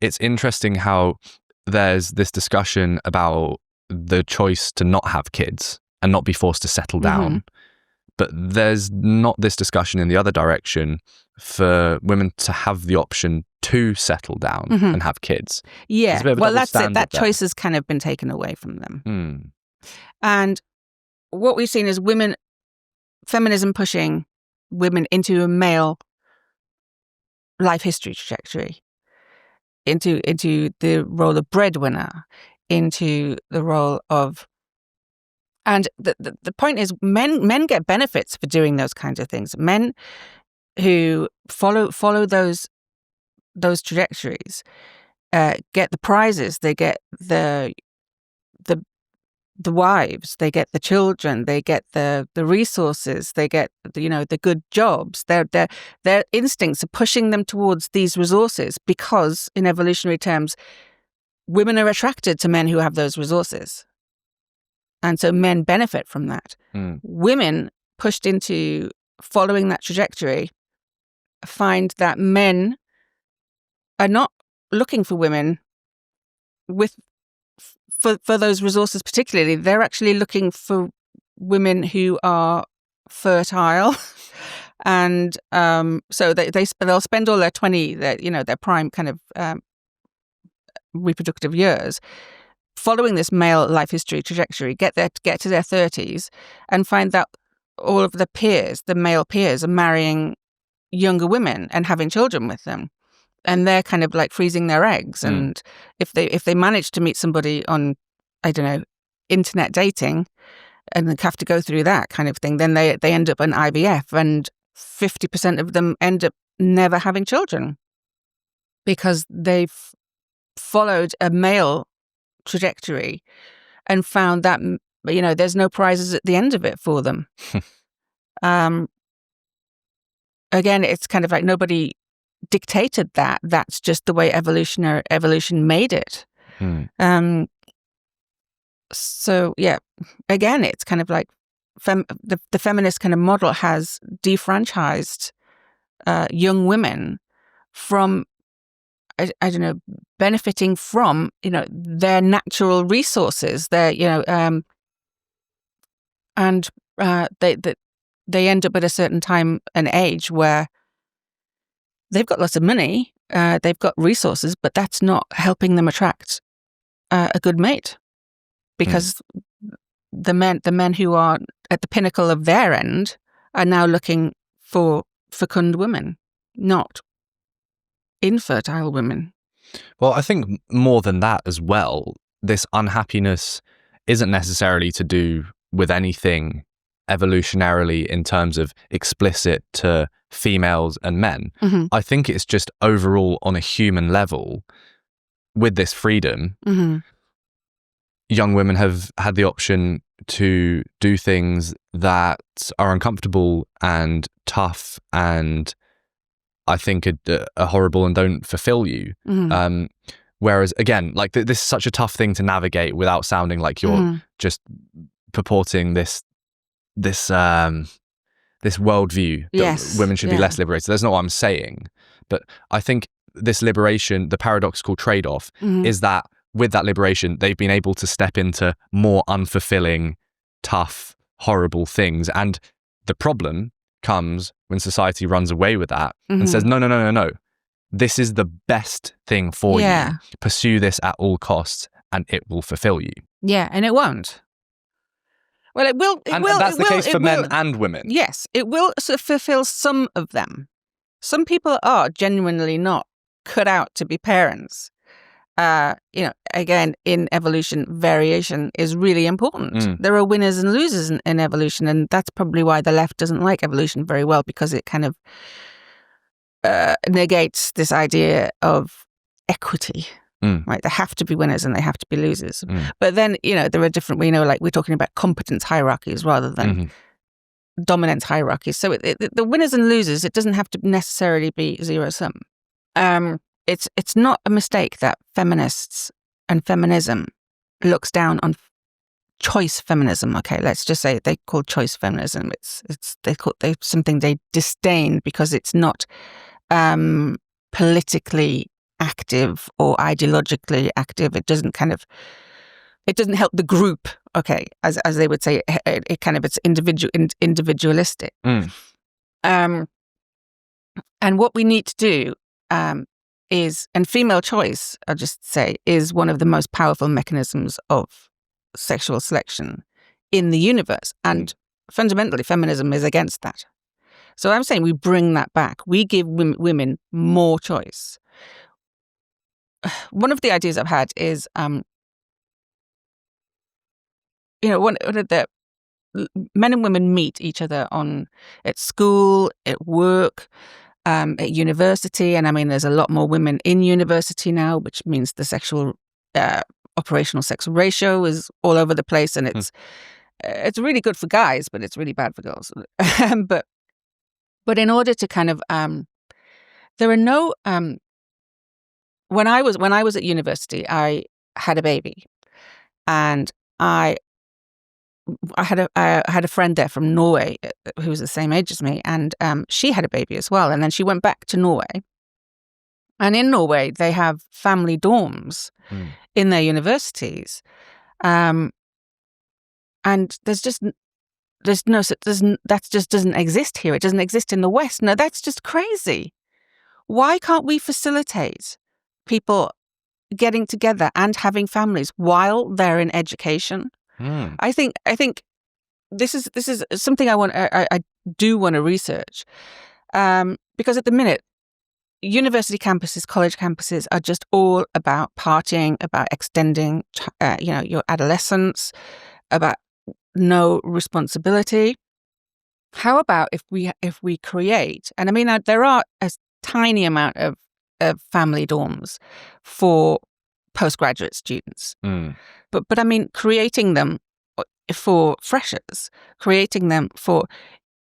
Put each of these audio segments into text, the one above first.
it's interesting how there's this discussion about the choice to not have kids and not be forced to settle down. But there's not this discussion in the other direction for women to have the option to settle down and have kids. Yeah, well, that's it. That there. choice has kind of been taken away from them. And what we've seen is feminism pushing women into a male life history trajectory, into the role of breadwinner, into the role of... And the point is, men get benefits for doing those kinds of things. Men who follow those trajectories get the prizes. They get the wives. They get the children. They get the resources. They get the good jobs. Their instincts are pushing them towards these resources because, in evolutionary terms, women are attracted to men who have those resources. And so men benefit from that. Women pushed into following that trajectory find that men are not looking for women for those resources particularly. They're actually looking for women who are fertile. And so they'll spend all their their prime kind of reproductive years following this male life history trajectory, get to their 30s and find that all of the male peers are marrying younger women and having children with them. And they're kind of like freezing their eggs. And if they manage to meet somebody on, I don't know, internet dating and they have to go through that kind of thing, then they end up on IVF, and 50% of them end up never having children because they've followed a male trajectory and found that there's no prizes at the end of it for them. Again, it's kind of like nobody dictated that. That's just the way evolution made it. So yeah, again, it's kind of like the feminist kind of model has defranchised young women from I don't know, benefiting from, their natural resources, and they end up at a certain time and age where they've got lots of money, they've got resources, but that's not helping them attract a good mate, because the men who are at the pinnacle of their end are now looking for fecund women, not infertile women. Well, I think more than that as well, this unhappiness isn't necessarily to do with anything evolutionarily in terms of explicit to females and men. I think it's just overall on a human level, with this freedom, young women have had the option to do things that are uncomfortable and tough and I think are horrible and don't fulfill you. Whereas again, like this is such a tough thing to navigate without sounding like you're just purporting this worldview that women should be less liberated. That's not what I'm saying. But I think this liberation, the paradoxical trade-off, is that with that liberation, they've been able to step into more unfulfilling, tough, horrible things. And the problem comes when society runs away with that and says, no. This is the best thing for you. Pursue this at all costs and it will fulfill you. Yeah, and it won't. Well, it will. That's the case for men and women. Yes, it will fulfill some of them. Some people are genuinely not cut out to be parents. Again, in evolution, variation is really important. There are winners and losers in evolution, and that's probably why the left doesn't like evolution very well, because it kind of negates this idea of equity. Right? There have to be winners and they have to be losers. But then, there are different, like we're talking about competence hierarchies rather than dominance hierarchies. So the winners and losers, it doesn't have to necessarily be zero sum. It's not a mistake that feminists and feminism looks down on choice feminism. Okay, let's just say they call choice feminism. They something they disdain because it's not politically active or ideologically active. It doesn't help the group. Okay, as they would say, it's individualistic. And what we need to do is, and female choice, I'll just say, is one of the most powerful mechanisms of sexual selection in the universe. And fundamentally, feminism is against that. So I'm saying we bring that back. We give women more choice. One of the ideas I've had is, one of the men and women meet each other at school, at work, at university. And I mean, there's a lot more women in university now, which means the operational sex ratio is all over the place. And it's really good for guys, but it's really bad for girls. But in order to kind of, there are no, when I was at university, I had a baby, and I had a friend there from Norway who was the same age as me, and she had a baby as well. And then she went back to Norway. And in Norway, they have family dorms in their universities, and that just doesn't exist here. It doesn't exist in the West. No, that's just crazy. Why can't we facilitate people getting together and having families while they're in education? I think this is something I do want to research, because at the minute, university campuses, college campuses are just all about partying, about extending, your adolescence, about no responsibility. How about if we create, and I mean, there are a tiny amount of family dorms for postgraduate students, but I mean, creating them for freshers, creating them for,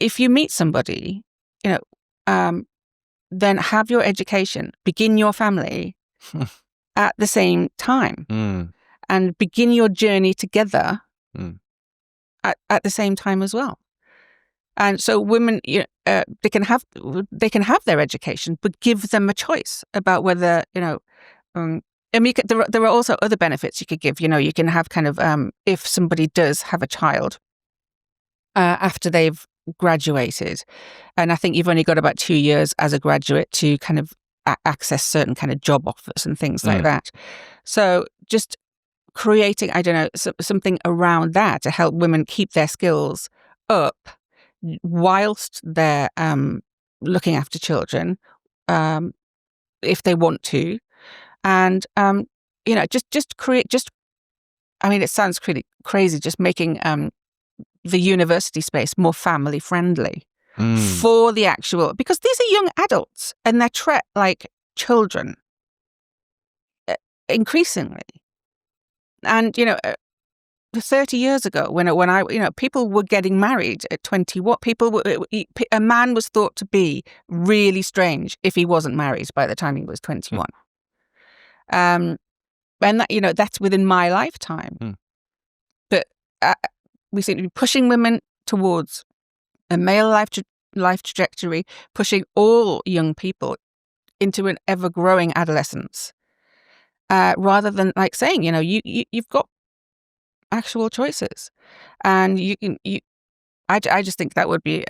if you meet somebody, then have your education, begin your family at the same time, and begin your journey together at the same time as well. And so women, they can have their education, but give them a choice about whether, I mean, there are also other benefits you could give. You can have kind of, if somebody does have a child after they've graduated, and I think you've only got about 2 years as a graduate to kind of access certain kind of job offers and things like that. So just creating, I don't know, something around that to help women keep their skills up whilst they're looking after children, if they want to. And, just create, I mean, it sounds pretty crazy, just making the university space more family friendly for the actual, because these are young adults and they're treated like children increasingly. And, 30 years ago, when I people were getting married at 20, a man was thought to be really strange if he wasn't married by the time he was 21. And that, that's within my lifetime. But we seem to be pushing women towards a male life trajectory, pushing all young people into an ever-growing adolescence, rather than like saying, you've got actual choices, and I just think that would be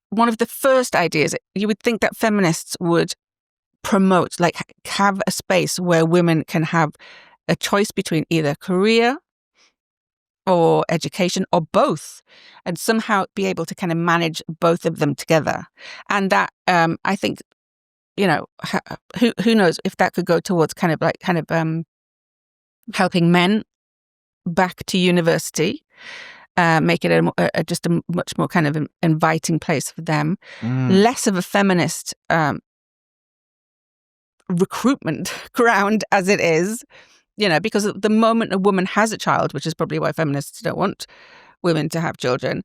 one of the first ideas. You would think that feminists would promote, like, have a space where women can have a choice between either career or education or both, and somehow be able to kind of manage both of them together. And that, I think, who knows if that could go towards helping men back to university, make it just a much more kind of inviting place for them, less of a feminist recruitment ground as it is, because the moment a woman has a child, which is probably why feminists don't want women to have children,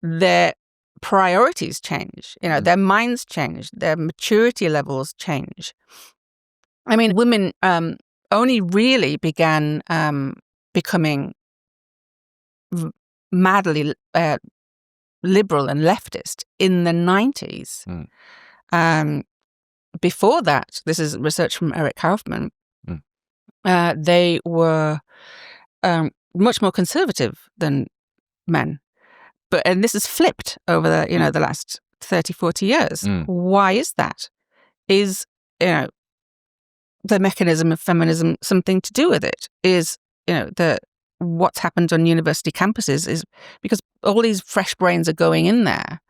their priorities change, their minds change, their maturity levels change. I mean, women only really began becoming madly liberal and leftist in the 90s. before that, this is research from Eric Kaufman, Mm. They were much more conservative than men. And this has flipped over the last 30, 40 years. Mm. Why is that? Is, the mechanism of feminism something to do with it? Is, what's happened on university campuses is because all these fresh brains are going in there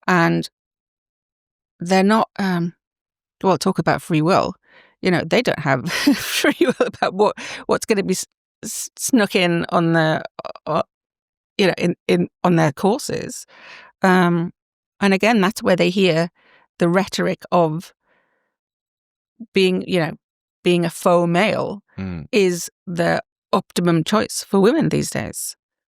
and they're not, talk about free will. They don't have free will about what's going to be snuck in on the, on their courses. And again, that's where they hear the rhetoric of being a faux male is the optimum choice for women these days.